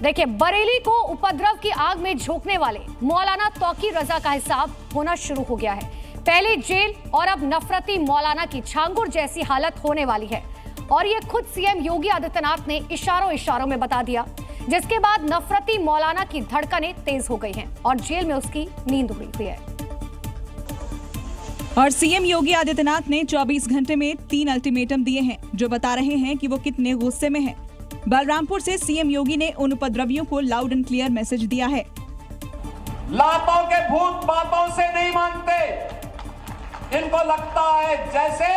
देखिए, बरेली को उपद्रव की आग में झोंकने वाले मौलाना तौकीर रजा का हिसाब होना शुरू हो गया है। पहले जेल और अब नफरती मौलाना की छांगुर जैसी हालत होने वाली है। और ये खुद सीएम योगी आदित्यनाथ ने इशारों में बता दिया, जिसके बाद नफरती मौलाना की धड़कनें तेज हो गई हैं और जेल में उसकी नींद उड़ी हुई है। और सीएम योगी आदित्यनाथ ने 24 घंटे में 3 अल्टीमेटम दिए हैं, जो बता रहे हैं कि वो कितने गुस्से में हैं। बलरामपुर से सीएम योगी ने उन उपद्रवियों को लाउड एंड क्लियर मैसेज दिया है। लातों के भूत बातों से नहीं मानते। इनको लगता है जैसे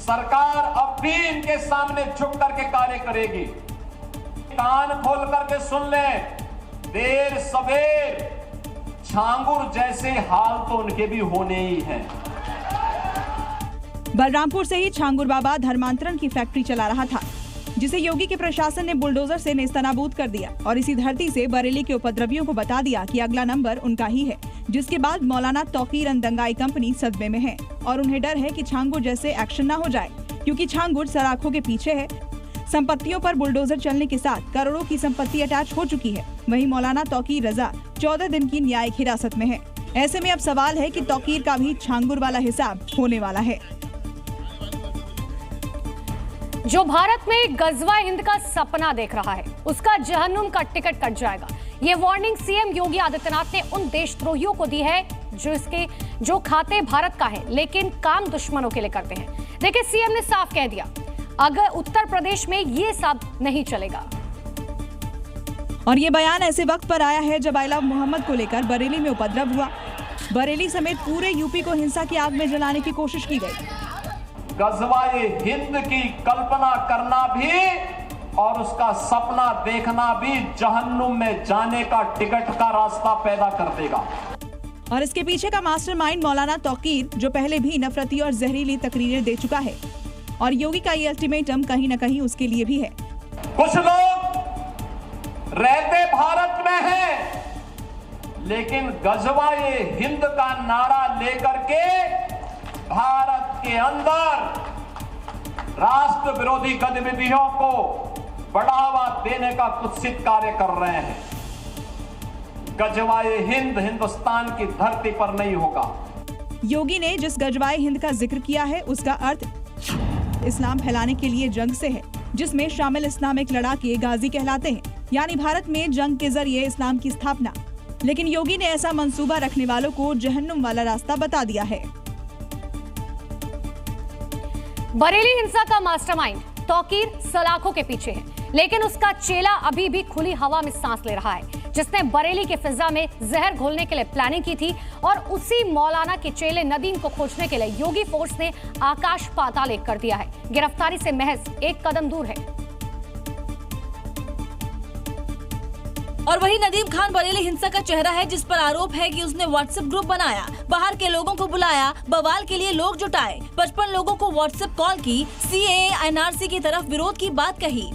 सरकार अब भी इनके सामने झुक करके कार्य करेगी। कान खोल करके सुन लें, देर सवेर छांगुर जैसे हाल तो उनके भी होने ही हैं। बलरामपुर से ही छांगुर बाबा धर्मांतरण की फैक्ट्री चला रहा था, जिसे योगी के प्रशासन ने बुलडोजर से नेस्तनाबूद कर दिया और इसी धरती से बरेली के उपद्रवियों को बता दिया कि अगला नंबर उनका ही है। जिसके बाद मौलाना तौकीर दंगाई कंपनी सदमे में है और उन्हें डर है कि छांगुर जैसे एक्शन न हो जाए, क्योंकि छांगुर सराखों के पीछे है। संपत्तियों पर बुलडोजर चलने के साथ करोड़ों की संपत्ति अटैच हो चुकी है। वहीं मौलाना तौकीर रजा 14 दिन की न्यायिक हिरासत में है। ऐसे में अब सवाल है कि तौकीर का भी छांगुर वाला हिसाब होने वाला है। जो भारत में गजवा हिंद का सपना देख रहा है, उसका जहन्नुम का टिकट कट जाएगा। ये वार्निंग सीएम योगी आदित्यनाथ ने उन देशद्रोहियों को दी है जो खाते भारत का है लेकिन काम दुश्मनों के लिए करते हैं। देखिए, सीएम ने साफ कह दिया, अगर उत्तर प्रदेश में ये सब नहीं चलेगा। और ये बयान ऐसे वक्त पर आया है जब आई लव मोहम्मद को लेकर बरेली में उपद्रव हुआ। बरेली समेत पूरे यूपी को हिंसा की आग में जलाने की कोशिश की गई। गजवाए हिंद की कल्पना करना भी और उसका सपना देखना भी जहन्नुम में जाने का टिकट का रास्ता पैदा कर देगा। और इसके पीछे का मास्टरमाइंड मौलाना तौकीर, जो पहले भी नफरती और जहरीली तकरीरें दे चुका है। और योगी का ये अल्टीमेटम कहीं न कहीं उसके लिए भी है। कुछ लोग रहते भारत में हैं, लेकिन गजवाए हिंद का नारा लेकर के भारत के अंदर राष्ट्र विरोधी गतिविधियों को बढ़ावा देने का कुत्सित कार्य कर रहे हैं। गजवाए हिंद हिंदुस्तान की धरती पर नहीं होगा। योगी ने जिस गजवाए हिंद का जिक्र किया है, उसका अर्थ इस्लाम फैलाने के लिए जंग से है, जिसमें शामिल इस्लामिक लड़ाके गाजी कहलाते हैं, यानी भारत में जंग के जरिए इस्लाम की स्थापना। लेकिन योगी ने ऐसा मंसूबा रखने वालों को जहन्नुम वाला रास्ता बता दिया है। बरेली हिंसा का मास्टरमाइंड तौकीर सलाखों के पीछे है, लेकिन उसका चेला अभी भी खुली हवा में सांस ले रहा है, जिसने बरेली के फिजा में जहर घोलने के लिए प्लानिंग की थी। और उसी मौलाना के चेले नदीम को खोजने के लिए योगी फोर्स ने आकाश पाताल एक कर दिया है। गिरफ्तारी से महज एक कदम दूर है। और वही नदीम खान बरेली हिंसा का चेहरा है, जिस पर आरोप है कि उसने व्हाट्सएप ग्रुप बनाया, बाहर के लोगों को बुलाया, बवाल के लिए लोग जुटाए, 55 लोगों को व्हाट्सएप कॉल की, सीएए एनआरसी की तरफ विरोध की बात कही।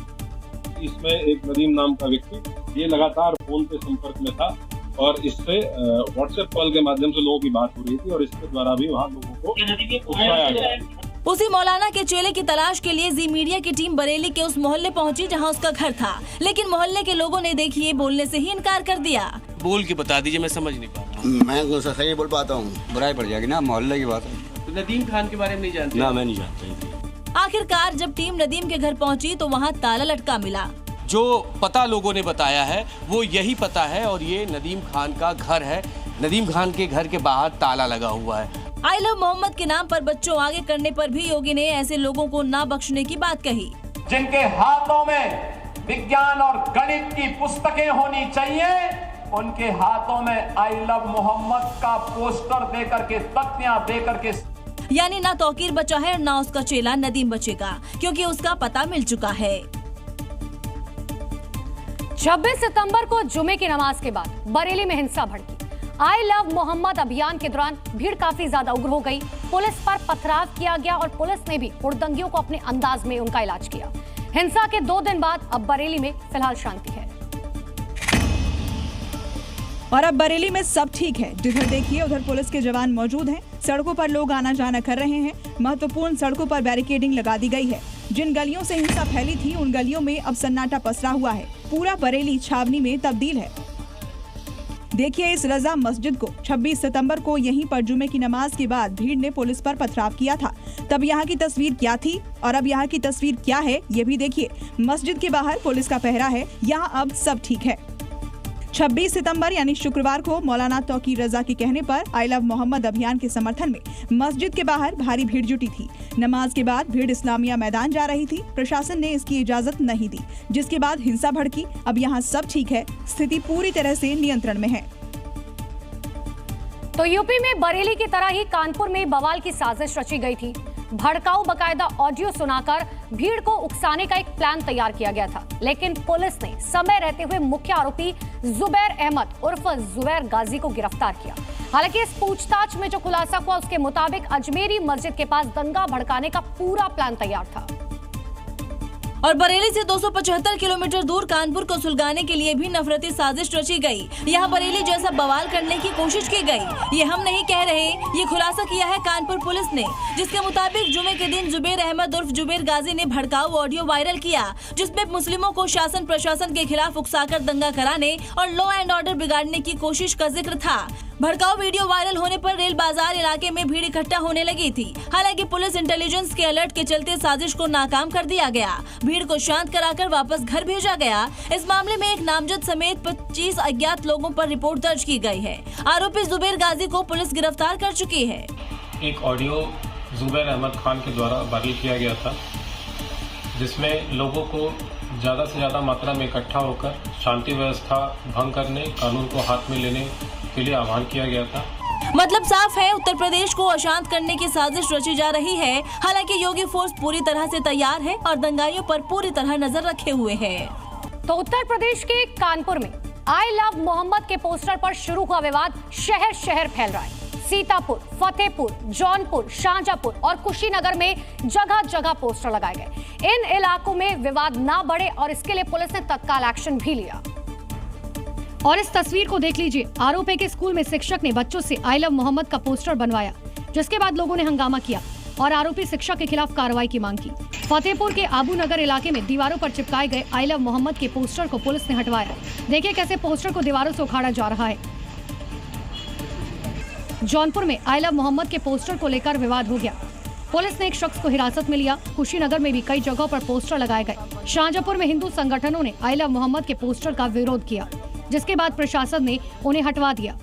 इसमें एक नदीम नाम का व्यक्ति ये लगातार फोन पे संपर्क में था और इससे व्हाट्सएप कॉल के माध्यम से लोगों की बात हो रही थी और इसके द्वारा भी वहाँ लोगों को उकसाया गया। उसी मौलाना के चेले की तलाश के लिए जी मीडिया की टीम बरेली के उस मोहल्ले पहुंची जहां उसका घर था, लेकिन मोहल्ले के लोगों ने देखिए बोलने से ही इनकार कर दिया। बोल के बता दीजिए, मैं समझ नहीं पाता। मैं सही बोल पाता हूँ, बुराई पड़ जाएगी ना, मोहल्ले की बात है। तो नदीम खान के बारे में नहीं जानते? ना, मैं नहीं जानता। आखिरकार जब टीम नदीम के घर पहुंची तो वहाँ ताला लटका मिला। जो पता लोगों ने बताया है वो यही पता है और ये नदीम खान का घर है। नदीम खान के घर के बाहर ताला लगा हुआ है। आई लव मोहम्मद के नाम पर बच्चों आगे करने पर भी योगी ने ऐसे लोगों को ना बख्शने की बात कही। जिनके हाथों में विज्ञान और गणित की पुस्तकें होनी चाहिए, उनके हाथों में आई लव मोहम्मद का पोस्टर देकर के, तख्तियां देकर के। यानी ना तौकीर बचा है और ना उसका चेला नदीम बचेगा, क्योंकि उसका पता मिल चुका है। 26 सितंबर को जुमे की नमाज के बाद बरेली में हिंसा भड़की। आई लव मोहम्मद अभियान के दौरान भीड़ काफी ज्यादा उग्र हो गई। पुलिस पर पथराव किया गया और पुलिस ने भी हुड़दंगियों को अपने अंदाज में उनका इलाज किया। हिंसा के 2 दिन बाद अब बरेली में फिलहाल शांति है। और अब बरेली में सब ठीक है। जिधर देखिए उधर पुलिस के जवान मौजूद हैं। सड़कों पर लोग आना जाना कर रहे हैं। महत्वपूर्ण सड़कों पर बैरिकेडिंग लगा दी गई है। जिन गलियों से हिंसा फैली थी उन गलियों में अब सन्नाटा पसरा हुआ है। पूरा बरेली छावनी में तब्दील है। देखिए इस रजा मस्जिद को 26 सितंबर को यहीं पर जुमे की नमाज के बाद भीड़ ने पुलिस पर पथराव किया था। तब यहाँ की तस्वीर क्या थी और अब यहाँ की तस्वीर क्या है ये भी देखिए। मस्जिद के बाहर पुलिस का पहरा है, यहाँ अब सब ठीक है। 26 सितंबर यानी शुक्रवार को मौलाना तौकी रजा के कहने पर आई लव मोहम्मद अभियान के समर्थन में मस्जिद के बाहर भारी भीड़ जुटी थी। नमाज के बाद भीड़ इस्लामिया मैदान जा रही थी। प्रशासन ने इसकी इजाजत नहीं दी, जिसके बाद हिंसा भड़की। अब यहाँ सब ठीक है, स्थिति पूरी तरह से नियंत्रण में है। तो यूपी में बरेली की तरह ही कानपुर में बवाल की साजिश रची गई थी। भड़काऊ बकायदा ऑडियो सुनाकर भीड़ को उकसाने का एक प्लान तैयार किया गया था, लेकिन पुलिस ने समय रहते हुए मुख्य आरोपी जुबैर अहमद उर्फ जुबैर गाजी को गिरफ्तार किया। हालांकि इस पूछताछ में जो खुलासा हुआ उसके मुताबिक अजमेरी मस्जिद के पास दंगा भड़काने का पूरा प्लान तैयार था और बरेली से 275 किलोमीटर दूर कानपुर को सुलगाने के लिए भी नफरती साजिश रची गई। यहाँ बरेली जैसा बवाल करने की कोशिश की गई। ये हम नहीं कह रहे, ये खुलासा किया है कानपुर पुलिस ने, जिसके मुताबिक जुमे के दिन जुबैर अहमद उर्फ जुबैर गाजी ने भड़काऊ ऑडियो वायरल किया, जिसमें मुस्लिमों को शासन प्रशासन के खिलाफ उकसाकर दंगा कराने और लॉ एंड ऑर्डर बिगाड़ने की कोशिश का जिक्र था। भड़काऊ वीडियो वायरल होने पर रेल बाजार इलाके में भीड़ इकट्ठा होने लगी थी। हालांकि पुलिस इंटेलिजेंस के अलर्ट के चलते साजिश को नाकाम कर दिया गया। भीड़ को शांत कराकर वापस घर भेजा गया। इस मामले में एक नामजद समेत 25 अज्ञात लोगों पर रिपोर्ट दर्ज की गई है। आरोपी जुबैर गाजी को पुलिस गिरफ्तार कर चुकी है। एक ऑडियो जुबैर अहमद खान के द्वारा वायरल किया गया था, जिसमें लोगों को ज्यादा से ज्यादा मात्रा में इकट्ठा होकर शांति व्यवस्था भंग करने, कानून को हाथ में लेने के लिए आह्वान किया गया था। मतलब साफ है, उत्तर प्रदेश को अशांत करने की साजिश रची जा रही है। हालांकि योगी फोर्स पूरी तरह से तैयार है और दंगाइयों पर पूरी तरह नजर रखे हुए है। तो उत्तर प्रदेश के कानपुर में आई लव मोहम्मद के पोस्टर पर शुरू हुआ विवाद शहर शहर फैल रहा है। सीतापुर, फतेहपुर, जौनपुर, शाहजहांपुर और कुशीनगर में जगह जगह पोस्टर लगाए गए। इन इलाकों में विवाद ना बढ़े और इसके लिए पुलिस ने तत्काल एक्शन भी लिया। और इस तस्वीर को देख लीजिए। आरोप है कि स्कूल में शिक्षक ने बच्चों से आई लव मोहम्मद का पोस्टर बनवाया, जिसके बाद लोगों ने हंगामा किया और आरोपी शिक्षक के खिलाफ कार्रवाई की मांग की। फतेहपुर के आबू नगर इलाके में दीवारों पर चिपकाए गए आई लव मोहम्मद के पोस्टर को पुलिस ने हटवाया। देखिए कैसे पोस्टर को दीवारों से उखाड़ा जा रहा है। जौनपुर में आई लव मोहम्मद के पोस्टर को लेकर विवाद हो गया। पुलिस ने एक शख्स को हिरासत में लिया। कुशीनगर में भी कई जगहों पर पोस्टर लगाए गए। शाहजहांपुर में हिंदू संगठनों ने आई लव मोहम्मद के पोस्टर का विरोध किया, जिसके बाद प्रशासन ने उन्हें हटवा दिया।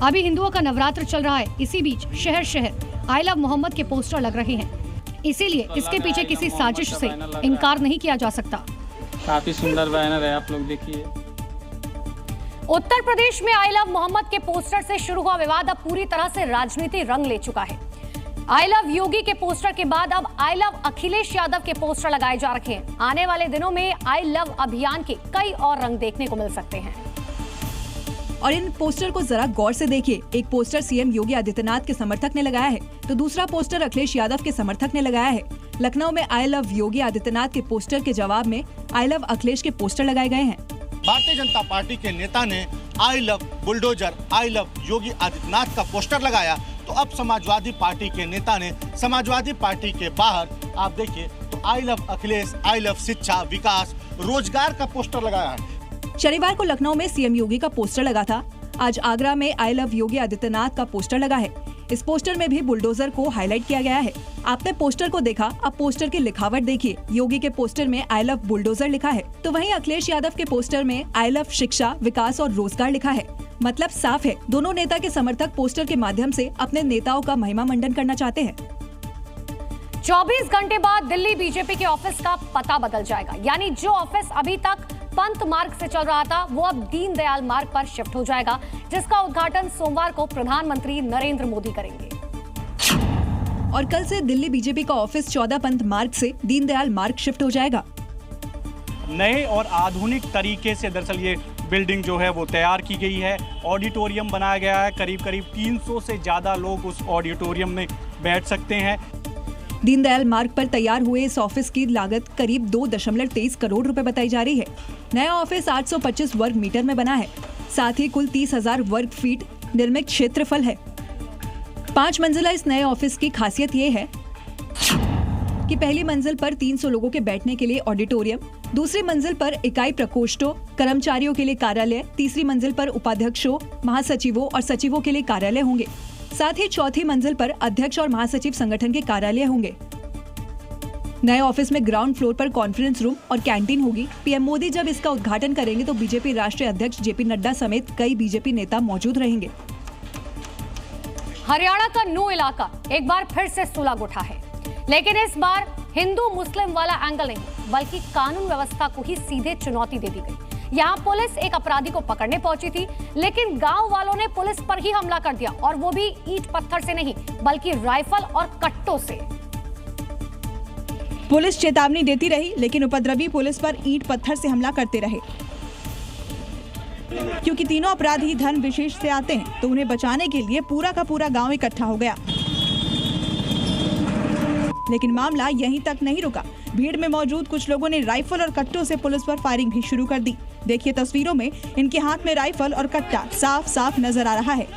अभी हिंदुओं का नवरात्र चल रहा है, इसी बीच शहर शहर आई लव मोहम्मद के पोस्टर लग रहे हैं। इसीलिए इसके पीछे किसी साजिश से इनकार नहीं किया जा सकता। काफी सुंदर बैनर है, आप लोग देखिए। उत्तर प्रदेश में आई लव मोहम्मद के पोस्टर से शुरू हुआ विवाद अब पूरी तरह से राजनीति रंग ले चुका है। आई लव योगी के पोस्टर के बाद अब आई लव अखिलेश यादव के पोस्टर लगाए जा रखे हैं। आने वाले दिनों में आई लव अभियान के कई और रंग देखने को मिल सकते हैं। और इन पोस्टर को जरा गौर से देखिए। एक पोस्टर सीएम योगी आदित्यनाथ के समर्थक ने लगाया है, तो दूसरा पोस्टर अखिलेश यादव के समर्थक ने लगाया है। लखनऊ में आई लव योगी आदित्यनाथ के पोस्टर के जवाब में आई लव अखिलेश के पोस्टर लगाए गए हैं। भारतीय जनता पार्टी के नेता ने I love bulldozer, I love Yogi Adityanath का पोस्टर लगाया, तो अब समाजवादी पार्टी के नेता ने समाजवादी पार्टी के बाहर आप देखिए तो I love Akhilesh, I love शिक्षा, विकास, रोजगार का पोस्टर लगाया है। शनिवार को लखनऊ में सीएम योगी का पोस्टर लगा था। आज आगरा में आई लव योगी आदित्यनाथ का पोस्टर लगा है। इस पोस्टर में भी बुलडोजर को हाईलाइट किया गया है। आपने पोस्टर को देखा, अब पोस्टर की लिखावट देखिए। योगी के पोस्टर में आई लव बुलडोजर लिखा है, तो वहीं अखिलेश यादव के पोस्टर में आई लव शिक्षा, विकास और रोजगार लिखा है। मतलब साफ है, दोनों नेता के समर्थक पोस्टर के माध्यम से अपने नेताओं का महिमा मंडन करना चाहते हैं। 24 घंटे बाद दिल्ली बीजेपी के ऑफिस का पता बदल जाएगा। यानी जो ऑफिस अभी तक पंत मार्ग से चल रहा था वो अब दीनदयाल मार्ग पर शिफ्ट हो जाएगा, जिसका उद्घाटन सोमवार को प्रधानमंत्री नरेंद्र मोदी करेंगे। और कल से दिल्ली बीजेपी का ऑफिस 14 पंत मार्ग से दीनदयाल मार्ग शिफ्ट हो जाएगा। नए और आधुनिक तरीके से दरअसल ये बिल्डिंग जो है वो तैयार की गई है। ऑडिटोरियम बनाया गया है, करीब 300 से ज्यादा लोग उस ऑडिटोरियम में बैठ सकते हैं। दीनदयाल मार्ग पर तैयार हुए इस ऑफिस की लागत करीब 2.23 करोड़ रुपए बताई जा रही है। नया ऑफिस 825 वर्ग मीटर में बना है। साथ ही कुल 30,000 वर्ग फीट निर्मित क्षेत्रफल है। 5 मंजिला इस नए ऑफिस की खासियत ये है कि पहली मंजिल पर 300 लोगों के बैठने के लिए ऑडिटोरियम, दूसरी मंजिल पर इकाई प्रकोष्ठों, कर्मचारियों के लिए कार्यालय, तीसरी मंजिल पर उपाध्यक्षों, महासचिवों और सचिवों के लिए कार्यालय होंगे। साथ ही चौथी मंजिल पर अध्यक्ष और महासचिव संगठन के कार्यालय होंगे। नए ऑफिस में ग्राउंड फ्लोर पर कॉन्फ्रेंस रूम और कैंटीन होगी। पीएम मोदी जब इसका उद्घाटन करेंगे तो बीजेपी राष्ट्रीय अध्यक्ष जेपी नड्डा समेत कई बीजेपी नेता मौजूद रहेंगे। हरियाणा का नू इलाका एक बार फिर से सुलग उठा है, लेकिन इस बार हिंदू मुस्लिम वाला एंगल नहीं, बल्कि कानून व्यवस्था को ही सीधे चुनौती दे दी गई। यहाँ पुलिस एक अपराधी को पकड़ने पहुंची थी, लेकिन गांव वालों ने पुलिस पर ही हमला कर दिया, और वो भी ईंट पत्थर से नहीं बल्कि राइफल और कट्टों से। पुलिस चेतावनी देती रही, लेकिन उपद्रवी पुलिस पर ईंट पत्थर से हमला करते रहे। क्योंकि तीनों अपराधी धन विशेष से आते हैं, तो उन्हें बचाने के लिए पूरा का पूरा गांव इकट्ठा हो गया। लेकिन मामला यहीं तक नहीं रुका। भीड़ में मौजूद कुछ लोगों ने राइफल और कट्टों से पुलिस पर फायरिंग भी शुरू कर दी। देखिए तस्वीरों में इनके हाथ में राइफल और कट्टा साफ साफ नजर आ रहा है।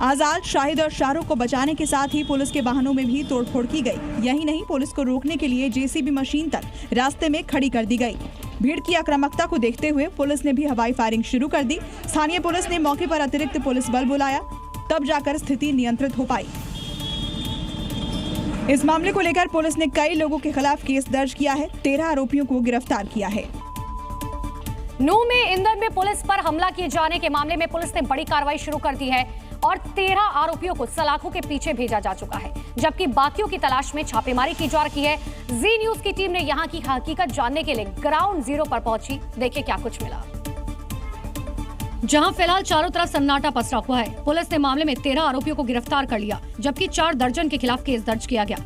आजाद, शाहिद और शाहरुख को बचाने के साथ ही पुलिस के वाहनों में भी तोड़फोड़ की गई। यही नहीं, पुलिस को रोकने के लिए जेसीबी मशीन तक रास्ते में खड़ी कर दी गई। भीड़ की आक्रामकता को देखते हुए पुलिस ने भी हवाई फायरिंग शुरू कर दी। स्थानीय पुलिस ने मौके पर अतिरिक्त पुलिस बल बुलाया, तब जाकर स्थिति नियंत्रित हो पाई। इस मामले को लेकर पुलिस ने कई लोगों के खिलाफ केस दर्ज किया है। 13 आरोपियों को गिरफ्तार किया है। नूह में ईंधन में पुलिस पर हमला किए जाने के मामले में पुलिस ने बड़ी कार्रवाई शुरू कर दी है और 13 आरोपियों को सलाखों के पीछे भेजा जा चुका है, जबकि बाकियों की तलाश में छापेमारी की जा रही है। जी न्यूज की टीम ने यहां की हकीकत जानने के लिए ग्राउंड जीरो पर पहुंची। देखिए क्या कुछ मिला। जहां फिलहाल चारों तरफ सन्नाटा पसरा हुआ है। पुलिस ने मामले में 13 आरोपियों को गिरफ्तार कर लिया, जबकि 4 दर्जन के खिलाफ केस दर्ज किया गया।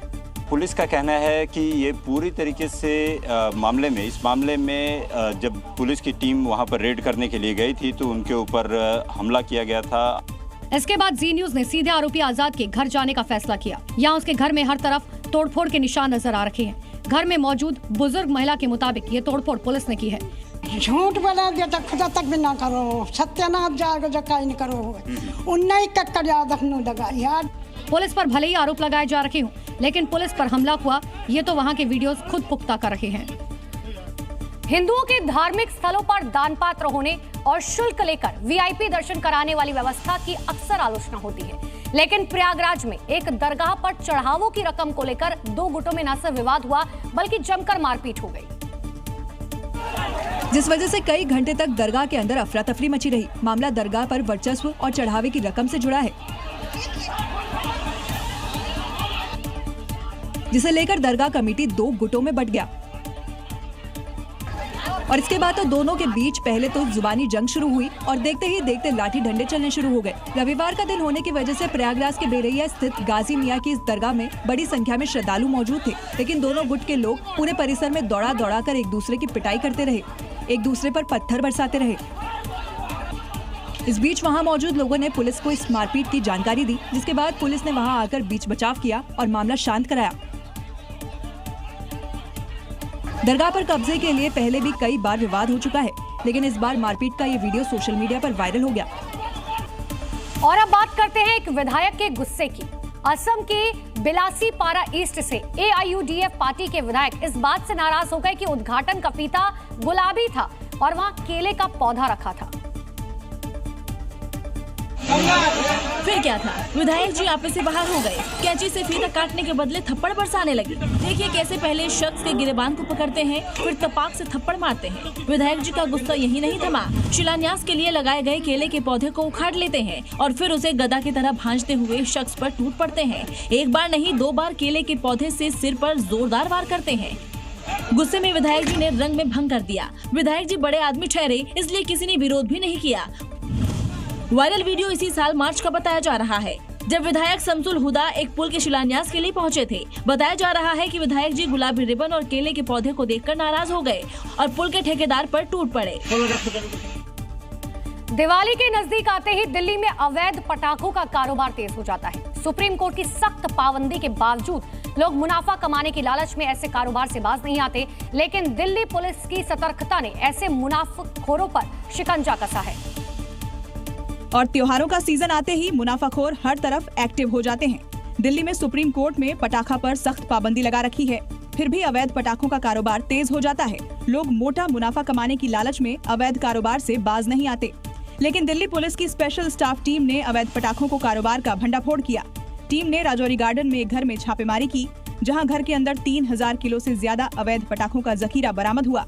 पुलिस का कहना है कि ये पूरी तरीके से इस मामले में जब पुलिस की टीम वहां पर रेड करने के लिए गई थी तो उनके ऊपर हमला किया गया था। इसके बाद जी न्यूज ने सीधे आरोपी आजाद के घर जाने का फैसला किया। यहाँ उसके घर में हर तरफ तोड़फोड़ के निशान नजर आ रखे हैं। घर में मौजूद बुजुर्ग महिला के मुताबिक ये तोड़फोड़ पुलिस ने की है। झूठ बोला तो खुदा तक भी ना करो, सत्यानाश जाएगा जो कहीं करो, उन्हें कक्कर याद रखने लगा यार। पुलिस पर भले ही आरोप लगाए जा रहे हों, लेकिन पुलिस पर हमला हुआ ये तो वहाँ के वीडियोस खुद पुख्ता कर रहे हैं। हिंदुओं के धार्मिक स्थलों पर दान पात्र होने और शुल्क लेकर वीआईपी दर्शन कराने वाली व्यवस्था की अक्सर आलोचना होती है, लेकिन प्रयागराज में एक दरगाह पर चढ़ावों की रकम को लेकर 2 गुटों में न सिर्फ विवाद हुआ बल्कि जमकर मारपीट हो गई, जिस वजह से कई घंटे तक दरगाह के अंदर अफरा तफरी मची रही। मामला दरगाह पर वर्चस्व और चढ़ावे की रकम से जुड़ा है, जिसे लेकर दरगाह कमेटी 2 गुटों में बंट गया। और इसके बाद तो दोनों के बीच पहले तो जुबानी जंग शुरू हुई और देखते ही देखते लाठी डंडे चलने शुरू हो गए। रविवार का दिन होने की वजह से प्रयागराज के बेरैया स्थित गाजी मियां की इस दरगाह में बड़ी संख्या में श्रद्धालु मौजूद थे, लेकिन दोनों गुट के लोग पूरे परिसर में दौड़ा दौड़ा कर एक दूसरे की पिटाई करते रहे, एक दूसरे पर पत्थर बरसाते रहे। इस बीच वहां मौजूद लोगों ने पुलिस को इस मारपीट की जानकारी दी, जिसके बाद पुलिस ने वहां आकर बीच बचाव किया और मामला शांत कराया। दरगाह पर कब्जे के लिए पहले भी कई बार विवाद हो चुका है, लेकिन इस बार मारपीट का ये वीडियो सोशल मीडिया पर वायरल हो गया। और अब बात करते हैं एक विधायक के गुस्से की। असम के बिलासीपारा ईस्ट से AIUDF पार्टी के विधायक इस बात से नाराज हो गए कि उद्घाटन का फीता गुलाबी था और वहां केले का पौधा रखा था। फिर क्या था, विधायक जी आपे से बाहर हो गए, कैंची से फीता काटने के बदले थप्पड़ बरसाने लगे। देखिए कैसे पहले शख्स के गिरेबान को पकड़ते हैं, फिर तपाक से थप्पड़ मारते हैं। विधायक जी का गुस्सा यही नहीं थमा, शिलान्यास के लिए लगाए गए केले के पौधे को उखाड़ लेते हैं और फिर उसे गदा की तरह भांजते हुए शख्स पर टूट पड़ते हैं। एक बार नहीं 2 बार केले के पौधे से सिर पर जोरदार वार करते हैं। गुस्से में विधायक जी ने रंग में भंग कर दिया। विधायक जी बड़े आदमी ठहरे, इसलिए किसी ने विरोध भी नहीं किया। वायरल वीडियो इसी साल मार्च का बताया जा रहा है, जब विधायक शमसुल हुदा एक पुल के शिलान्यास के लिए पहुंचे थे। बताया जा रहा है कि विधायक जी गुलाबी रिबन और केले के पौधे को देखकर नाराज हो गए और पुल के ठेकेदार पर टूट पड़े। दिवाली के नजदीक आते ही दिल्ली में अवैध पटाखों का कारोबार तेज हो जाता है। सुप्रीम कोर्ट की सख्त पाबंदी के बावजूद लोग मुनाफा कमाने की लालच में ऐसे कारोबार से बाज नहीं आते, लेकिन दिल्ली पुलिस की सतर्कता ने ऐसे मुनाफाखोरों पर शिकंजा कसा है। और त्योहारों का सीजन आते ही मुनाफाखोर हर तरफ एक्टिव हो जाते हैं। दिल्ली में सुप्रीम कोर्ट में पटाखा पर सख्त पाबंदी लगा रखी है। फिर भी अवैध पटाखों का कारोबार तेज हो जाता है। लोग मोटा मुनाफा कमाने की लालच में अवैध कारोबार से बाज नहीं आते। लेकिन दिल्ली पुलिस की स्पेशल स्टाफ टीम ने अवैध पटाखों को कारोबार का भंडाफोड़ किया। टीम ने राजौरी गार्डन में एक घर में छापेमारी की, जहां घर के अंदर 3000 किलो से ज्यादा अवैध पटाखों का जखीरा बरामद हुआ।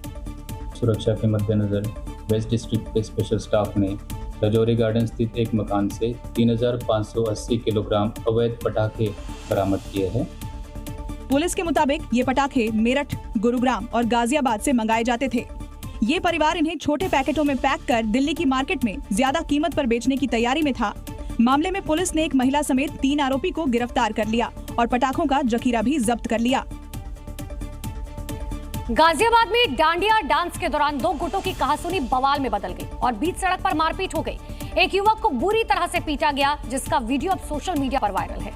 सुरक्षा के मद्देनजर वेस्ट डिस्ट्रिक्ट के स्पेशल स्टाफ ने राजौरी गार्डन स्थित एक मकान से 3580 किलोग्राम अवैध पटाखे बरामद किए हैं। पुलिस के मुताबिक ये पटाखे मेरठ, गुरुग्राम और गाजियाबाद से मंगाए जाते थे। ये परिवार इन्हें छोटे पैकेटों में पैक कर दिल्ली की मार्केट में ज्यादा कीमत पर बेचने की तैयारी में था। मामले में पुलिस ने एक महिला समेत 3 आरोपी को गिरफ्तार कर लिया और पटाखों का जखीरा भी जब्त कर लिया। गाजियाबाद में डांडिया डांस के दौरान 2 गुटों की कहासुनी बवाल में बदल गई और बीच सड़क पर मारपीट हो गई। एक युवक को बुरी तरह से पीटा गया, जिसका वीडियो अब सोशल मीडिया पर वायरल है,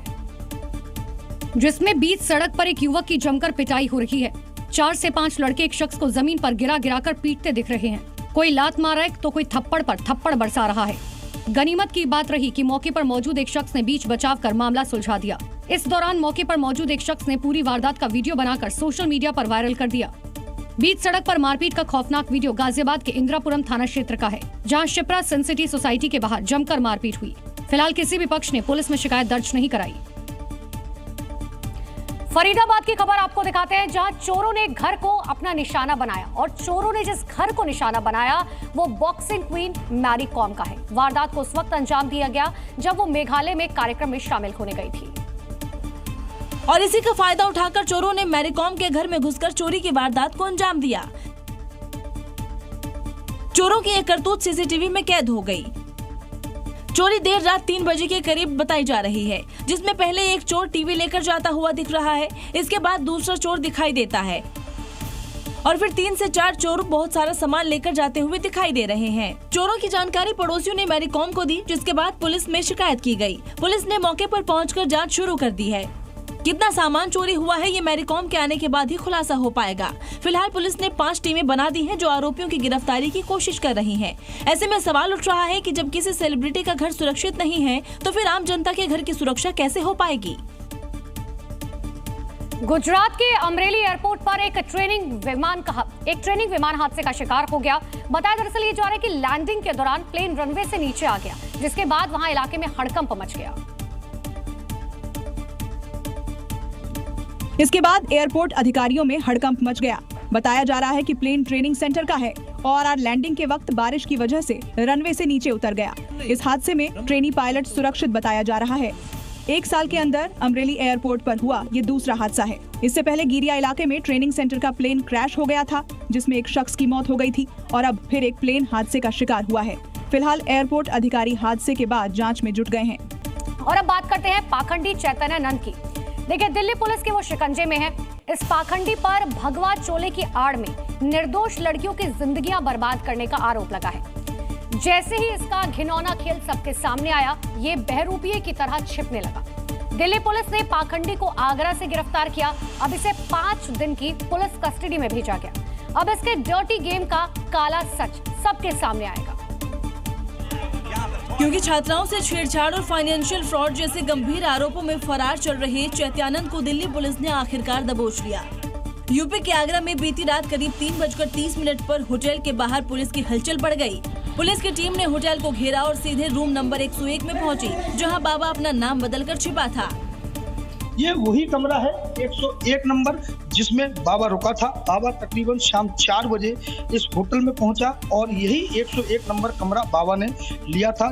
जिसमें बीच सड़क पर एक युवक की जमकर पिटाई हो रही है। 4 से 5 लड़के एक शख्स को जमीन पर गिरा कर पीटते दिख रहे हैं। कोई लात मार रहा है तो कोई थप्पड़ पर थप्पड़ बरसा रहा है। गनीमत की बात रही कि मौके पर मौजूद एक शख्स ने बीच बचाव कर मामला सुलझा दिया। इस दौरान मौके पर मौजूद एक शख्स ने पूरी वारदात का वीडियो बनाकर सोशल मीडिया पर वायरल कर दिया। बीच सड़क पर मारपीट का खौफनाक वीडियो गाजियाबाद के इंदिरापुरम थाना क्षेत्र का है, जहां शिप्रा सनसिटी सोसाइटी के बाहर जमकर मारपीट हुई। फिलहाल किसी भी पक्ष ने पुलिस में शिकायत दर्ज नहीं कराई। फरीदाबाद की खबर आपको दिखाते हैं, जहां चोरों ने घर को अपना निशाना बनाया और चोरों ने जिस घर को निशाना बनाया वो बॉक्सिंग क्वीन मैरी कॉम का है। वारदात को उस वक्त अंजाम दिया गया जब वो मेघालय में कार्यक्रम में शामिल होने गई थी और इसी का फायदा उठाकर चोरों ने मैरी कॉम के घर में घुसकर चोरी की वारदात को अंजाम दिया। चोरों की एक करतूत सीसीटीवी में कैद हो गई। चोरी देर रात 3 बजे के करीब बताई जा रही है, जिसमें पहले एक चोर टीवी लेकर जाता हुआ दिख रहा है। इसके बाद दूसरा चोर दिखाई देता है और फिर 3 से 4 चोर बहुत सारा सामान लेकर जाते हुए दिखाई दे रहे हैं। चोरों की जानकारी पड़ोसियों ने मैरी कॉम को दी, जिसके बाद पुलिस में शिकायत की गई। पुलिस ने मौके पर पहुंचकर जांच शुरू कर दी है। कितना सामान चोरी हुआ है ये मैरी कॉम के आने के बाद ही खुलासा हो पाएगा। फिलहाल पुलिस ने 5 टीमें बना दी हैं जो आरोपियों की गिरफ्तारी की कोशिश कर रही हैं। ऐसे में सवाल उठ रहा है कि जब किसी सेलिब्रिटी का घर सुरक्षित नहीं है तो फिर आम जनता के घर की सुरक्षा कैसे हो पाएगी। गुजरात के अमरेली एयरपोर्ट पर एक ट्रेनिंग विमान हादसे का शिकार हो गया। बताया दरअसल ये जा रहा है कि लैंडिंग के दौरान प्लेन रनवे से नीचे आ गया, जिसके बाद वहां इलाके में हड़कंप मच गया। इसके बाद एयरपोर्ट अधिकारियों में हड़कंप मच गया। बताया जा रहा है कि प्लेन ट्रेनिंग सेंटर का है और आज लैंडिंग के वक्त बारिश की वजह से रनवे से नीचे उतर गया। इस हादसे में ट्रेनी पायलट सुरक्षित बताया जा रहा है। 1 साल के अंदर अमरेली एयरपोर्ट पर हुआ ये दूसरा हादसा है। इससे पहले गिरिया इलाके में ट्रेनिंग सेंटर का प्लेन क्रैश हो गया था, जिसमें एक शख्स की मौत हो गई थी और अब फिर एक प्लेन हादसे का शिकार हुआ है। फिलहाल एयरपोर्ट अधिकारी हादसे के बाद जाँच में जुट गए हैं। और अब बात करते हैं पाखंडी चैतन्यानंद की। देखिए, दिल्ली पुलिस के वो शिकंजे में है। इस पाखंडी पर भगवा चोले की आड़ में निर्दोष लड़कियों की जिंदगियां बर्बाद करने का आरोप लगा है। जैसे ही इसका घिनौना खेल सबके सामने आया, ये बहरूपिये की तरह छिपने लगा। दिल्ली पुलिस ने पाखंडी को आगरा से गिरफ्तार किया। अब इसे 5 दिन की पुलिस कस्टडी में भेजा गया। अब इसके डर्टी गेम का काला सच सबके सामने आएगा। क्योंकि छात्राओं से छेड़छाड़ और फाइनेंशियल फ्रॉड जैसे गंभीर आरोपों में फरार चल रहे चैत्यानंद को दिल्ली पुलिस ने आखिरकार दबोच लिया। यूपी के आगरा में बीती रात करीब 3:30 पर होटल के बाहर पुलिस की हलचल बढ़ गई। पुलिस की टीम ने होटल को घेरा और सीधे रूम नंबर 101 में पहुंची, जहां बाबा अपना नाम बदलकर छिपा था। ये वही कमरा है 101 नंबर, जिसमें बाबा रुका था। बाबा तकरीबन शाम 4 बजे इस होटल में पहुंचा और यही 101 नंबर कमरा बाबा ने लिया था।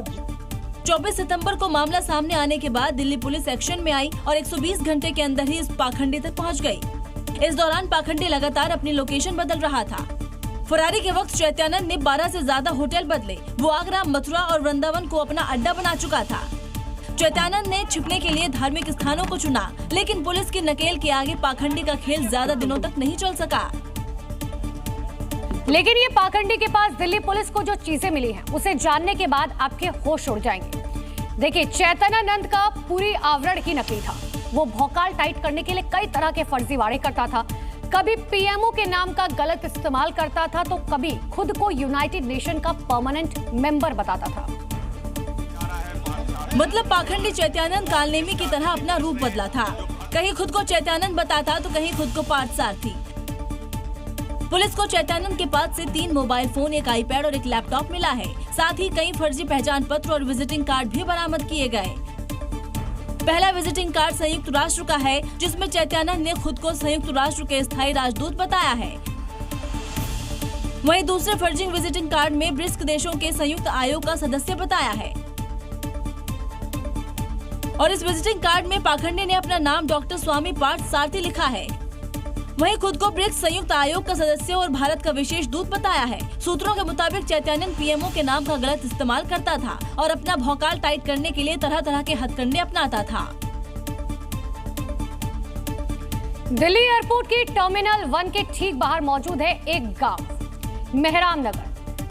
24 सितंबर को मामला सामने आने के बाद दिल्ली पुलिस एक्शन में आई और 120 घंटे के अंदर ही इस पाखंडी तक पहुंच गई। इस दौरान पाखंडी लगातार अपनी लोकेशन बदल रहा था। फरारी के वक्त चैत्यानंद ने 12 से ज्यादा होटल बदले। वो आगरा, मथुरा और वृंदावन को अपना अड्डा बना चुका था। चैत्यानंद ने छिपने के लिए धार्मिक स्थानों को चुना, लेकिन पुलिस की नकेल के आगे पाखंडी का खेल ज्यादा दिनों तक नहीं चल सका। लेकिन ये पाखंडी के पास दिल्ली पुलिस को जो चीजें मिली हैं, उसे जानने के बाद आपके होश उड़ जाएंगे। देखिए, चैतन्यानंद का पूरी आवरण ही नकली था। वो भौकाल टाइट करने के लिए कई तरह के फर्जीवाड़े करता था। कभी पीएमओ के नाम का गलत इस्तेमाल करता था तो कभी खुद को यूनाइटेड नेशन का परमानेंट मेंबर बताता था। मतलब पाखंडी चैत्यानंद कालनेमी की तरह अपना रूप बदला था। कहीं खुद को चैत्यानंद बताता तो कहीं खुद को पार्थसारथी। पुलिस को चैत्यानंद के पास से 3 मोबाइल फोन, एक आईपैड और एक लैपटॉप मिला है। साथ ही कई फर्जी पहचान पत्र और विजिटिंग कार्ड भी बरामद किए गए। पहला विजिटिंग कार्ड संयुक्त राष्ट्र का है, जिसमें चैत्यानंद ने खुद को संयुक्त राष्ट्र के स्थायी राजदूत बताया है। वहीं दूसरे फर्जी विजिटिंग कार्ड में ब्रिक्स देशों के संयुक्त आयोग का सदस्य बताया है और इस विजिटिंग कार्ड में पाखंडे ने अपना नाम डॉक्टर स्वामी पार्थसारथी लिखा है। वहीं खुद को ब्रिक्स संयुक्त आयोग का सदस्य और भारत का विशेष दूत बताया है। सूत्रों के मुताबिक चैत्यानंद पीएमओ के नाम का गलत इस्तेमाल करता था और अपना भौकाल टाइट करने के लिए तरह तरह के हथकंडे अपनाता था। दिल्ली एयरपोर्ट की टर्मिनल 1 के ठीक बाहर मौजूद है एक गांव, मेहराम नगर।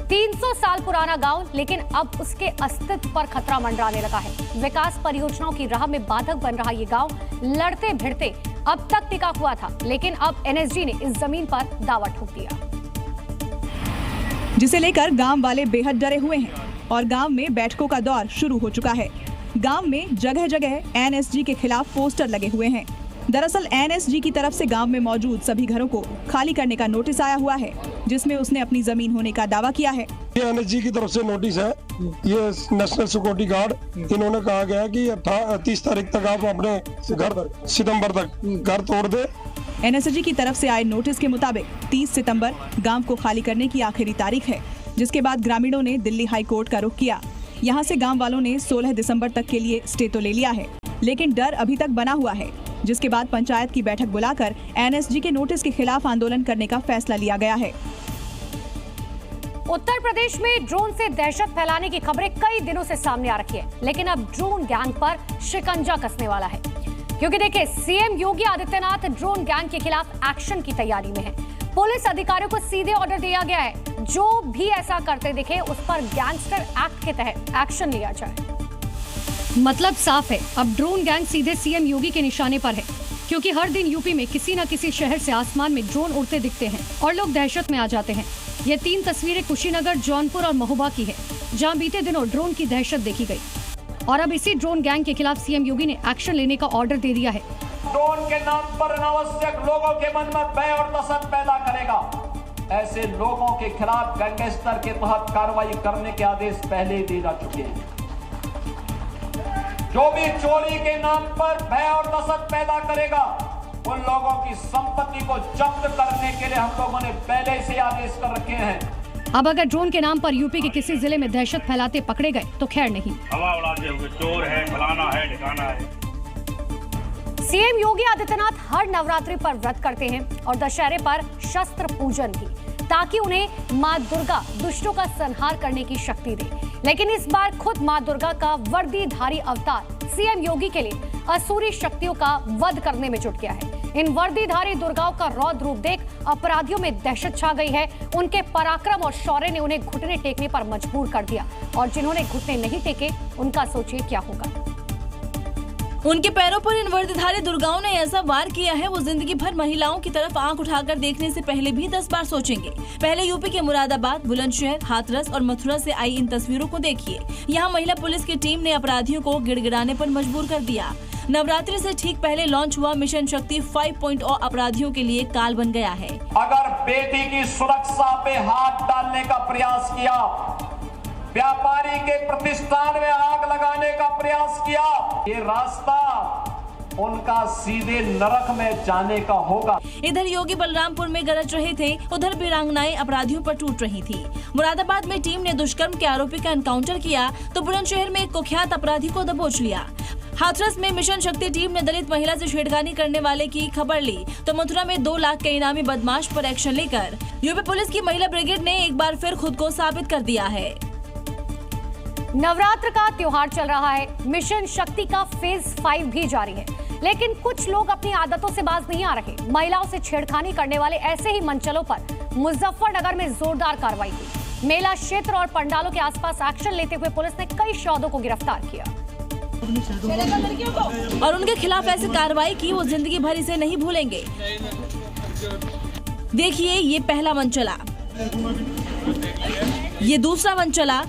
300 साल पुराना गांव, लेकिन अब उसके अस्तित्व पर खतरा मंडराने लगा है। विकास परियोजनाओं की राह में बाधक बन रहा ये गांव लड़ते भिड़ते अब तक टिका हुआ था, लेकिन अब एनएसजी ने इस जमीन पर दावा ठोक दिया, जिसे लेकर गांव वाले बेहद डरे हुए हैं और गांव में बैठकों का दौर शुरू हो चुका है। गांव में जगह जगह एनएसजी के खिलाफ पोस्टर लगे हुए हैं। दरअसल एनएसजी की तरफ से गांव में मौजूद सभी घरों को खाली करने का नोटिस आया हुआ है, जिसमें उसने अपनी जमीन होने का दावा किया है। ये एनएसजी की तरफ से नोटिस है। ये नेशनल सिक्योरिटी गार्ड, इन्होंने कहा गया कि 30 तारीख तक आप अपने घर, सितंबर तक घर तोड़ दे। एनएसजी की तरफ से आए नोटिस के मुताबिक 30 सितंबर गांव को खाली करने की आखिरी तारीख है, जिसके बाद ग्रामीणों ने दिल्ली हाई कोर्ट का रुख किया। यहां से गांव वालों ने 16 दिसंबर तक के लिए स्टे तो ले लिया है, लेकिन डर अभी तक बना हुआ है, जिसके बाद पंचायत की बैठक बुलाकर एनएसजी के नोटिस के खिलाफ आंदोलन करने का फैसला लिया गया है। उत्तर प्रदेश में ड्रोन से दहशत फैलाने की खबरें कई दिनों से सामने आ रही है, लेकिन अब ड्रोन गैंग पर शिकंजा कसने वाला है, क्योंकि देखिए CM Yogi Adityanath drone gang के खिलाफ एक्शन की तैयारी में है। पुलिस अधिकारियों को सीधे ऑर्डर दिया गया है, जो भी ऐसा करते दिखे उस पर गैंगस्टर एक्ट के तहत एक्शन लिया जाए। मतलब साफ है, अब ड्रोन गैंग सीधे सीएम योगी के निशाने पर है, क्योंकि हर दिन यूपी में किसी न किसी शहर से आसमान में ड्रोन उड़ते दिखते हैं और लोग दहशत में आ जाते हैं। ये 3 तस्वीरें कुशीनगर, जौनपुर और महोबा की है, जहां बीते दिनों ड्रोन की दहशत देखी गई और अब इसी ड्रोन गैंग के खिलाफ सीएम योगी ने एक्शन लेने का ऑर्डर दे दिया है। ड्रोन के नाम पर अनावश्यक लोगों के मन में भय और दहशत पैदा करेगा। ऐसे लोगों के खिलाफ गैंगस्टर के तहत कार्रवाई करने के आदेश पहले ही दिए जा चुके हैं। जो भी चोरी के नाम पर भय और दहशत पैदा करेगा, उन लोगों की संपत्ति को जब्त करने के लिए हम लोगों ने पहले से आदेश कर रखे हैं। अब अगर ड्रोन के नाम पर यूपी के किसी जिले में दहशत फैलाते पकड़े गए तो खैर नहीं। हवा उड़ाते हुए चोर है, फलाना है, ठिकाना है। सीएम योगी आदित्यनाथ हर नवरात्रि पर व्रत करते हैं और दशहरे पर शस्त्र पूजन भी, ताकि उन्हें मां दुर्गा दुष्टों का संहार करने की शक्ति दे। लेकिन इस बार खुद मां दुर्गा का वर्दीधारी अवतार सीएम योगी के लिए असुरी शक्तियों का वध करने में जुट गया है। इन वर्दीधारी दुर्गाओं का रौद्र रूप देख अपराधियों में दहशत छा गई है। उनके पराक्रम और शौर्य ने उन्हें घुटने टेकने पर मजबूर कर दिया, और जिन्होंने घुटने नहीं टेके उनका सोचिए क्या होगा। उनके पैरों पर इन वर्दीधारी दुर्गाओं ने ऐसा वार किया है, वो जिंदगी भर महिलाओं की तरफ आंख उठाकर देखने से पहले भी 10 बार सोचेंगे। पहले यूपी के मुरादाबाद, बुलंदशहर, हाथरस और मथुरा से आई इन तस्वीरों को देखिए। यहाँ महिला पुलिस की टीम ने अपराधियों को गिड़गिड़ाने पर मजबूर कर दिया। नवरात्रि से ठीक पहले लॉन्च हुआ मिशन शक्ति 5.0 अपराधियों के लिए काल बन गया है। अगर बेटी की सुरक्षा पे हाथ डालने का प्रयास किया, व्यापारी के प्रतिष्ठान में आग लगाने का प्रयास किया, ये रास्ता उनका सीधे नरक में जाने का होगा। इधर योगी बलरामपुर में गरज रहे थे, उधर वीरांगनाएं अपराधियों पर टूट रही थी। मुरादाबाद में टीम ने दुष्कर्म के आरोपी का एनकाउंटर किया तो बुलंदशहर में एक कुख्यात अपराधी को दबोच लिया। हाथरस में मिशन शक्ति टीम ने दलित महिला से छेड़खानी करने वाले की खबर ली तो मथुरा में 2 लाख के इनामी बदमाश पर एक्शन लेकर यूपी पुलिस की महिला ब्रिगेड ने एक बार फिर खुद को साबित कर दिया है। नवरात्र का त्योहार चल रहा है, मिशन शक्ति का फेज 5 भी जारी है, लेकिन कुछ लोग अपनी आदतों से बाज नहीं आ रहे। महिलाओं से छेड़खानी करने वाले ऐसे ही मंचलों पर मुजफ्फरनगर में जोरदार कार्रवाई हुई। मेला क्षेत्र और पंडालों के आसपास एक्शन लेते हुए पुलिस ने कई शौदों को गिरफ्तार किया और उनके खिलाफ ऐसी कार्रवाई की वो जिंदगी भर इसे नहीं भूलेंगे। देखिए ये पहला मंचला। ये दूसरा वन चला।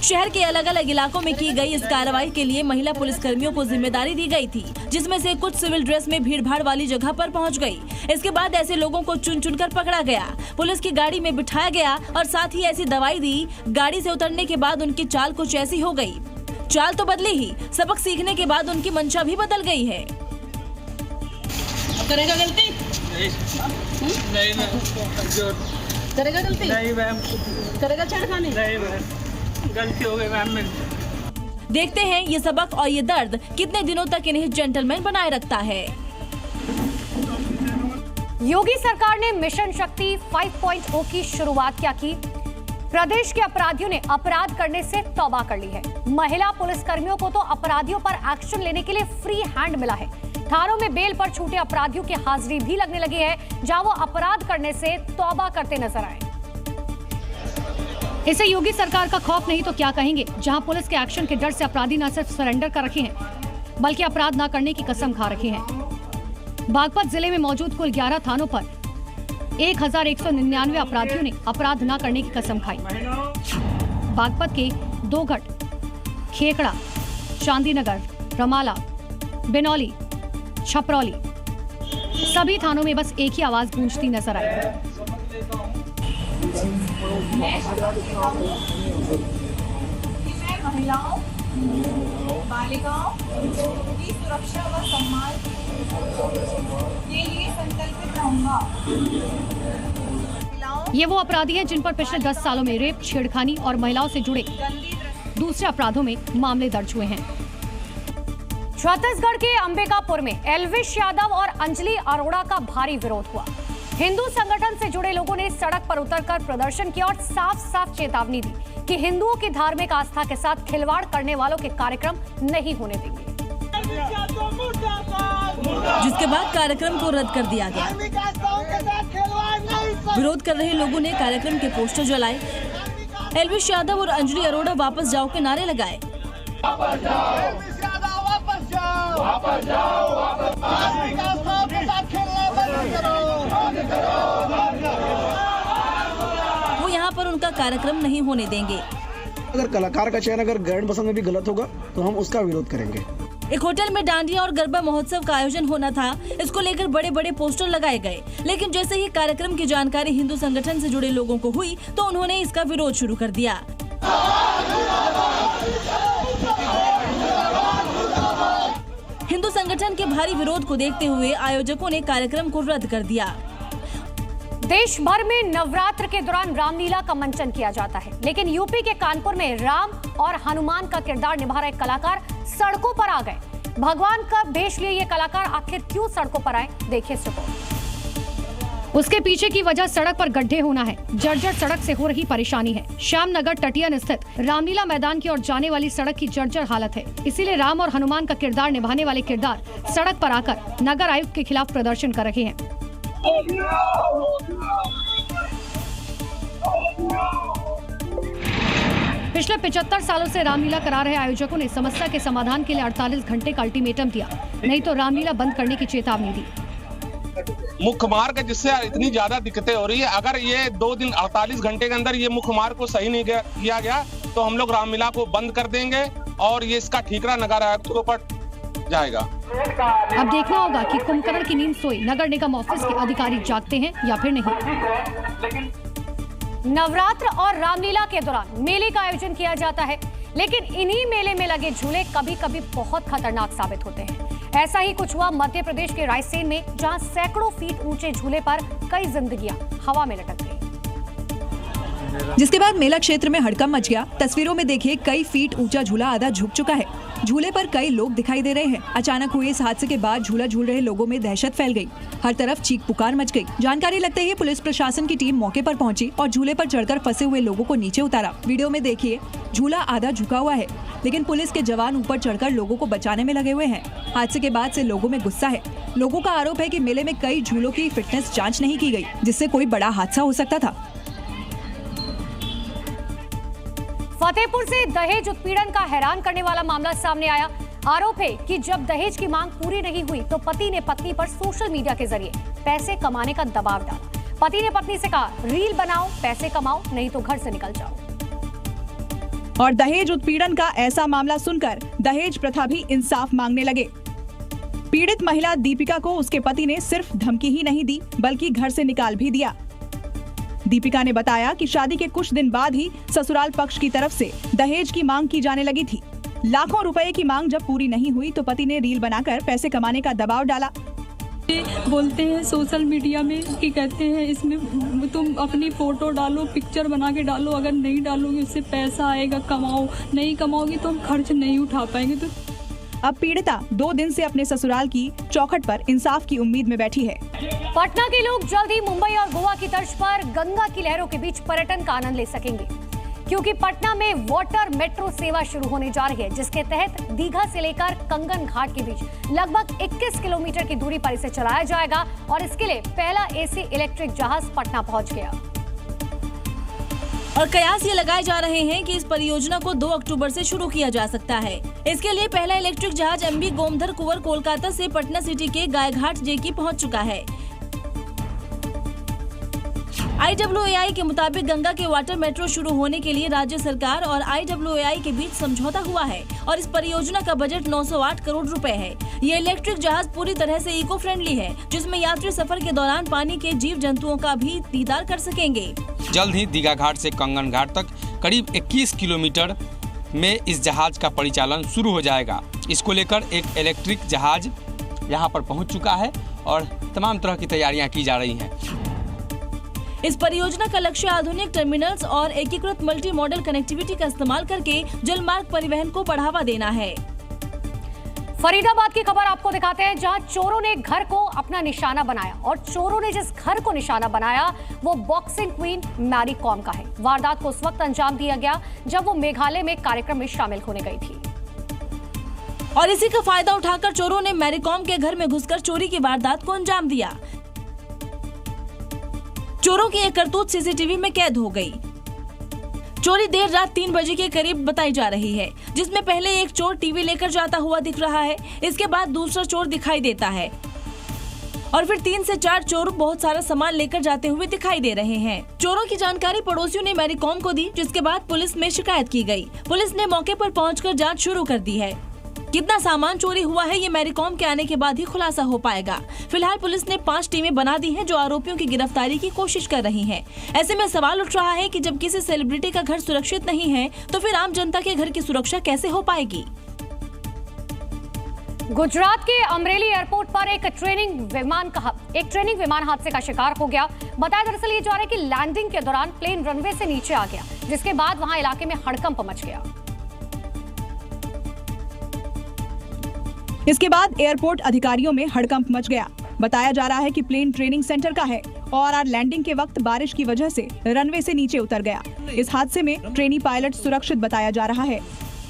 शहर के अलग अलग इलाकों में की गई इस कार्रवाई के लिए महिला पुलिसकर्मियों को जिम्मेदारी दी गई थी, जिसमें से कुछ सिविल ड्रेस में भीड़-भाड़ वाली जगह पर पहुंच गई। इसके बाद ऐसे लोगों को चुन चुन कर पकड़ा गया, पुलिस की गाड़ी में बिठाया गया और साथ ही ऐसी दवाई दी। गाड़ी से उतरने के बाद उनकी चाल कुछ ऐसी हो गई। चाल तो बदली ही, सबक सीखने के बाद उनकी मंशा भी बदल गई है। करेगा गलती? नहीं मैम। करेगा गलती? नहीं मैम। करेगा छेड़खानी? नहीं मैम, गलती हो गई मैम। देखते हैं ये सबक और ये दर्द कितने दिनों तक इन्हें जेंटलमैन बनाए रखता है। योगी सरकार ने मिशन शक्ति 5.0 की शुरुआत क्या की? प्रदेश के अपराधियों ने अपराध करने से तौबा कर ली है। महिला पुलिसकर्मियों को तो अपराधियों पर एक्शन लेने के लिए फ्री हैंड मिला है। थानों में बेल पर छूटे अपराधियों की हाजिरी भी लगने लगी है, जहां वो अपराध करने से तौबा करते नजर आए। इसे योगी सरकार का खौफ नहीं तो क्या कहेंगे, जहां पुलिस के एक्शन के डर से अपराधी न सिर्फ सरेंडर कर रखे हैं, बल्कि अपराध न करने की कसम खा रखे हैं। बागपत जिले में मौजूद कुल 11 थानों पर 1199 अपराधियों ने अपराध न करने की कसम खाई। बागपत के दोघट, खेकड़ा, चांदीनगर, रमाला, बिनौली, छपरौली, सभी थानों में बस एक ही आवाज गूंजती नजर आई। महिलाओं, बालिकाओं की सुरक्षा व सम्मान के लिए संकल्पित रहूंगा। ये वो अपराधी हैं जिन पर पिछले 10 सालों में रेप, छेड़खानी और महिलाओं से जुड़े दूसरे अपराधों में मामले दर्ज हुए हैं। छत्तीसगढ़ के अंबिकापुर में एल्विश यादव और अंजलि अरोड़ा का भारी विरोध हुआ। हिंदू संगठन से जुड़े लोगों ने सड़क पर उतरकर प्रदर्शन किया और साफ-साफ चेतावनी दी कि हिंदुओं की धार्मिक आस्था के साथ खिलवाड़ करने वालों के कार्यक्रम नहीं होने देंगे। जिसके बाद कार्यक्रम को रद्द कर दिया गया। विरोध कर रहे लोगों ने कार्यक्रम के पोस्टर जलाए। एल्विश यादव और अंजलि अरोड़ा वापस जाओ के नारे लगाए। वो यहाँ पर उनका कार्यक्रम नहीं होने देंगे। अगर कलाकार का चयन अगर गैर पसंद में भी गलत होगा तो हम उसका विरोध करेंगे। एक होटल में डांडिया और गरबा महोत्सव का आयोजन होना था। इसको लेकर बड़े बड़े पोस्टर लगाए गए, लेकिन जैसे ही कार्यक्रम की जानकारी हिंदू संगठन से जुड़े लोगों को हुई तो उन्होंने इसका विरोध शुरू कर दिया। हिंदू संगठन के भारी विरोध को देखते हुए आयोजकों ने कार्यक्रम को रद्द कर दिया। देश भर में नवरात्र के दौरान रामलीला का मंचन किया जाता है, लेकिन यूपी के कानपुर में राम और हनुमान का किरदार निभा रहे कलाकार सड़कों पर आ गए। भगवान का भेष लिए ये कलाकार आखिर क्यों सड़कों पर आए, देखिए इस रिपोर्ट। उसके पीछे की वजह सड़क पर गड्ढे होना है। जर्जर सड़क से हो रही परेशानी है। श्यामनगर टटियन स्थित रामलीला मैदान की ओर जाने वाली सड़क की जर्जर हालत है। इसीलिए राम और हनुमान का किरदार निभाने वाले किरदार सड़क पर आकर नगर आयुक्त के खिलाफ प्रदर्शन कर रहे हैं। पिछले 75 सालों से रामलीला करा रहे आयोजकों ने समस्या के समाधान के लिए 48 घंटे का अल्टीमेटम दिया, नहीं तो रामलीला बंद करने की चेतावनी दी। मुख्य मार्ग जिससे इतनी ज्यादा दिक्कतें हो रही है, अगर ये 2 दिन 48 घंटे के अंदर ये मुख्य मार्ग को सही नहीं किया गया तो हम लोग रामलीला को बंद कर देंगे और ये इसका ठीकरा नगर आयुक्त के ऊपर जाएगा। अब देखना होगा कि कुंभकर्ण की नींद सोई नगर निगम ऑफिस के अधिकारी जागते हैं या फिर नहीं। नवरात्र और रामलीला के दौरान मेले का आयोजन किया जाता है, लेकिन इन्हीं मेले में लगे झूले कभी कभी बहुत खतरनाक साबित होते हैं। ऐसा ही कुछ हुआ मध्य प्रदेश के रायसेन में, जहां सैकड़ों फीट ऊंचे झूले पर कई जिंदगियां हवा में लटक गई। जिसके बाद मेला क्षेत्र में हड़कंप मच गया। तस्वीरों में देखिए कई फीट ऊंचा झूला आधा झुक चुका है। झूले पर कई लोग दिखाई दे रहे हैं। अचानक हुए इस हादसे के बाद झूला झूल रहे लोगों में दहशत फैल गई। हर तरफ चीख पुकार मच गई। जानकारी लगते ही पुलिस प्रशासन की टीम मौके पर पहुंची और झूले पर चढ़कर फंसे हुए लोगों को नीचे उतारा। वीडियो में देखिए झूला आधा झुका हुआ है, लेकिन पुलिस के जवान ऊपर चढ़कर लोगों को बचाने में लगे हुए हैं। हादसे के बाद से लोगों में गुस्सा है। लोगों का आरोप है कि मेले में कई झूलों की फिटनेस जाँच नहीं की गयी, जिससे कोई बड़ा हादसा हो सकता था। फतेहपुर से दहेज उत्पीड़न का हैरान करने वाला मामला सामने आया। आरोप है कि जब दहेज की मांग पूरी नहीं हुई तो पति ने पत्नी पर सोशल मीडिया के जरिए पैसे कमाने का दबाव डाला। पति ने पत्नी से कहा, रील बनाओ, पैसे कमाओ, नहीं तो घर से निकल जाओ। और दहेज उत्पीड़न का ऐसा मामला सुनकर दहेज प्रथा भी इंसाफ मांगने लगे। पीड़ित महिला दीपिका को उसके पति ने सिर्फ धमकी ही नहीं दी बल्कि घर से निकाल भी दिया। दीपिका ने बताया कि शादी के कुछ दिन बाद ही ससुराल पक्ष की तरफ से दहेज की मांग की जाने लगी थी। लाखों रुपए की मांग जब पूरी नहीं हुई तो पति ने रील बनाकर पैसे कमाने का दबाव डाला। बोलते हैं सोशल मीडिया में कि कहते हैं इसमें तुम अपनी फोटो डालो, पिक्चर बना के डालो, अगर नहीं डालोगे उससे पैसा आएगा, कमाओ, नहीं कमाओगी तो हम खर्च नहीं उठा पाएंगे। तो अब पीड़िता 2 दिन से अपने ससुराल की चौखट पर इंसाफ की उम्मीद में बैठी है। पटना के लोग जल्द ही मुंबई और गोवा की तर्ज पर गंगा की लहरों के बीच पर्यटन का आनंद ले सकेंगे, क्योंकि पटना में वाटर मेट्रो सेवा शुरू होने जा रही है, जिसके तहत दीघा से लेकर कंगन घाट के बीच लगभग 21 किलोमीटर की दूरी पर इसे चलाया जाएगा और इसके लिए पहला एसी इलेक्ट्रिक जहाज पटना पहुंच गया। और कयास ये लगाए जा रहे हैं कि इस परियोजना को 2 अक्टूबर से शुरू किया जा सकता है। इसके लिए पहला इलेक्ट्रिक जहाज MV गोमधर कुंवर कोलकाता से पटना सिटी के गायघाट जेकी पहुंच चुका है। IWAI के मुताबिक गंगा के वाटर मेट्रो शुरू होने के लिए राज्य सरकार और IWAI के बीच समझौता हुआ है और इस परियोजना का बजट 908 करोड़ रुपए है। ये इलेक्ट्रिक जहाज पूरी तरह से इको फ्रेंडली है, जिसमें यात्री सफर के दौरान पानी के जीव जंतुओं का भी दीदार कर सकेंगे। जल्द ही दीघा घाट से कंगन घाट तक करीब 21 किलोमीटर में इस जहाज का परिचालन शुरू हो जाएगा। इसको लेकर एक इलेक्ट्रिक जहाज यहाँ पर पहुँच चुका है और तमाम तरह की तैयारियाँ की जा रही हैं। इस परियोजना का लक्ष्य आधुनिक टर्मिनल्स और एकीकृत मल्टी मॉडल कनेक्टिविटी का इस्तेमाल करके जलमार्ग परिवहन को बढ़ावा देना है। फरीदाबाद की खबर आपको दिखाते हैं, जहां चोरों ने घर को अपना निशाना बनाया और चोरों ने जिस घर को निशाना बनाया वो बॉक्सिंग क्वीन मैरी कॉम का है। वारदात को उस वक्त अंजाम दिया गया जब वो मेघालय में कार्यक्रम में शामिल होने गई थी और इसी का फायदा उठाकर चोरों ने मैरी कॉम के घर में घुसकर चोरी की वारदात को अंजाम दिया। चोरों की एक करतूत सीसीटीवी में कैद हो गई। चोरी देर रात 3 बजे के करीब बताई जा रही है, जिसमें पहले एक चोर टीवी लेकर जाता हुआ दिख रहा है, इसके बाद दूसरा चोर दिखाई देता है और फिर 3 से 4 चोर बहुत सारा सामान लेकर जाते हुए दिखाई दे रहे हैं। चोरों की जानकारी पड़ोसियों ने मैरी कॉम को दी, जिसके बाद पुलिस में शिकायत की गई। पुलिस ने मौके पर पहुंचकर जांच शुरू कर दी है। कितना सामान चोरी हुआ है ये मैरी कॉम के आने के बाद ही खुलासा हो पाएगा। फिलहाल पुलिस ने 5 टीमें बना दी हैं जो आरोपियों की गिरफ्तारी की कोशिश कर रही हैं। ऐसे में सवाल उठ रहा है कि जब किसी सेलिब्रिटी का घर सुरक्षित नहीं है तो फिर आम जनता के घर की सुरक्षा कैसे हो पाएगी। गुजरात के अमरेली एयरपोर्ट पर एक ट्रेनिंग विमान हादसे का शिकार हो गया। बताया दरअसल ये जा रहा है कि लैंडिंग के दौरान प्लेन रनवे से नीचे आ गया, जिसके बाद वहां इलाके में हड़कंप मच गया। इसके बाद एयरपोर्ट अधिकारियों में हड़कंप मच गया। बताया जा रहा है कि प्लेन ट्रेनिंग सेंटर का है और आज लैंडिंग के वक्त बारिश की वजह से रनवे से नीचे उतर गया। इस हादसे में ट्रेनी पायलट सुरक्षित बताया जा रहा है।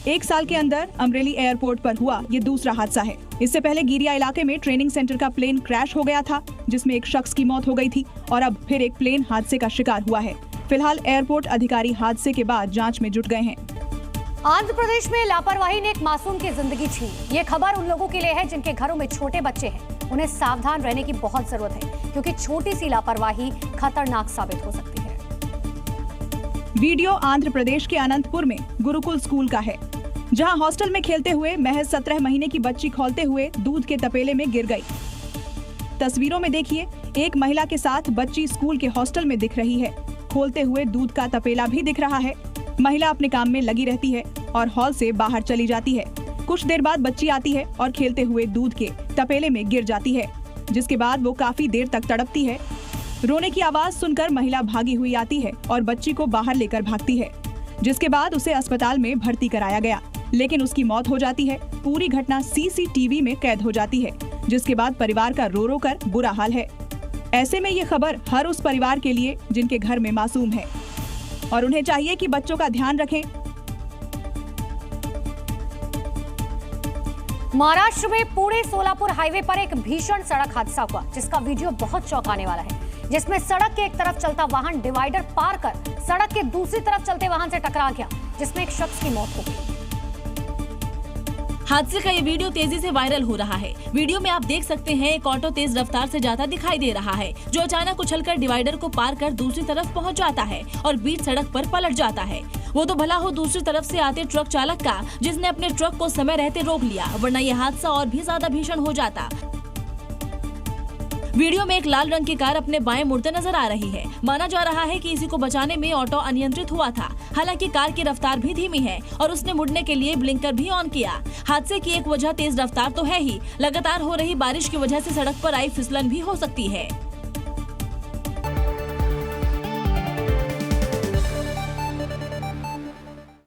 1 साल के अंदर अमरेली एयरपोर्ट पर हुआ ये दूसरा हादसा है। इससे पहले गिरिया इलाके में ट्रेनिंग सेंटर का प्लेन क्रैश हो गया था, जिसमें एक शख्स की मौत हो गई थी और अब फिर एक प्लेन हादसे का शिकार हुआ है। फिलहाल एयरपोर्ट अधिकारी हादसे के बाद जाँच में जुट गए हैं। आंध्र प्रदेश में लापरवाही ने एक मासूम की जिंदगी छीनी। ये खबर उन लोगों के लिए है जिनके घरों में छोटे बच्चे हैं। उन्हें सावधान रहने की बहुत जरूरत है, क्योंकि छोटी सी लापरवाही खतरनाक साबित हो सकती है। वीडियो आंध्र प्रदेश के अनंतपुर में गुरुकुल स्कूल का है, जहां हॉस्टल में खेलते हुए महज 17 महीने की बच्ची खौलते हुए दूध के तपेले में गिर गई। तस्वीरों में देखिए, एक महिला के साथ बच्ची स्कूल के हॉस्टल में दिख रही है। खोलते हुए दूध का तपेला भी दिख रहा है। महिला अपने काम में लगी रहती है और हॉल से बाहर चली जाती है। कुछ देर बाद बच्ची आती है और खेलते हुए दूध के तपेले में गिर जाती है, जिसके बाद वो काफी देर तक तड़पती है। रोने की आवाज सुनकर महिला भागी हुई आती है और बच्ची को बाहर लेकर भागती है, जिसके बाद उसे अस्पताल में भर्ती कराया गया, लेकिन उसकी मौत हो जाती है। पूरी घटना CCTV में कैद हो जाती है, जिसके बाद परिवार का रो रो कर बुरा हाल है। ऐसे में ये खबर हर उस परिवार के लिए जिनके घर में मासूम है और उन्हें चाहिए कि बच्चों का ध्यान रखें। महाराष्ट्र में पुणे सोलापुर हाईवे पर एक भीषण सड़क हादसा हुआ, जिसका वीडियो बहुत चौंकाने वाला है, जिसमें सड़क के एक तरफ चलता वाहन डिवाइडर पार कर सड़क के दूसरी तरफ चलते वाहन से टकरा गया, जिसमें एक शख्स की मौत हो गई। हादसे का ये वीडियो तेजी से वायरल हो रहा है। वीडियो में आप देख सकते हैं एक ऑटो तेज रफ्तार से जाता दिखाई दे रहा है, जो अचानक उछलकर डिवाइडर को पार कर दूसरी तरफ पहुंच जाता है और बीच सड़क पर पलट जाता है। वो तो भला हो दूसरी तरफ से आते ट्रक चालक का, जिसने अपने ट्रक को समय रहते रोक लिया, वरना ये हादसा और भी ज्यादा भीषण हो जाता। वीडियो में एक लाल रंग की कार अपने बाएं मुड़ते नजर आ रही है। माना जा रहा है कि इसी को बचाने में ऑटो अनियंत्रित हुआ था। हालांकि कार की रफ्तार भी धीमी है और उसने मुड़ने के लिए ब्लिंकर भी ऑन किया। हादसे की एक वजह तेज रफ्तार तो है ही, लगातार हो रही बारिश की वजह से सड़क पर आई फिसलन भी हो सकती है।